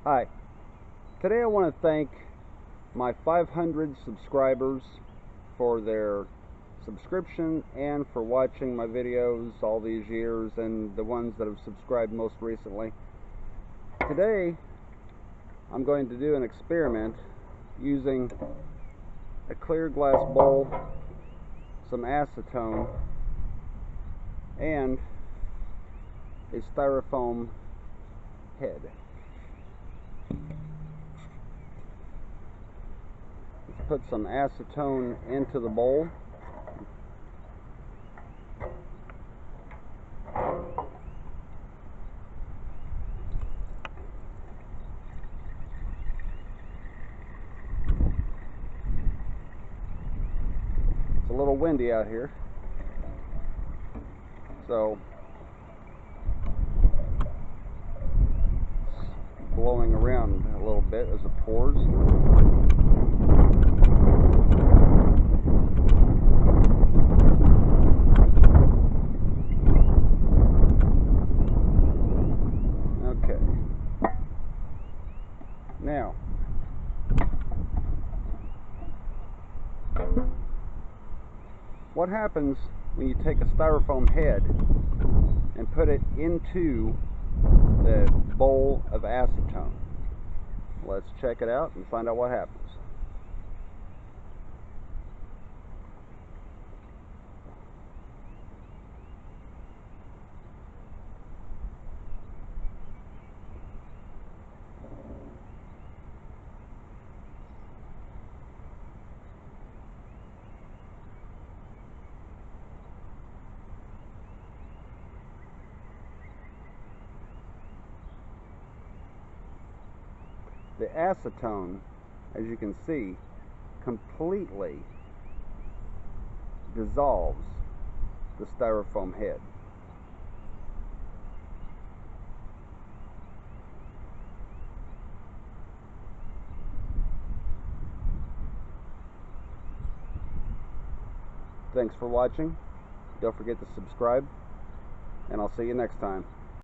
Hi, today I want to thank my 500 subscribers for their subscription and for watching my videos all these years, and the ones that have subscribed most recently. Today I'm going to do an experiment using a clear glass bowl, some acetone, and a styrofoam head. Let's put some acetone into the bowl. It's a little windy out here, so it's blowing around a little bit as it pours. Okay. Now, what happens when you take a styrofoam head and put it into the bowl of acetone? Let's check it out and find out what happens. The acetone, as you can see, completely dissolves the styrofoam head. Thanks for watching. Don't forget to subscribe, and I'll see you next time.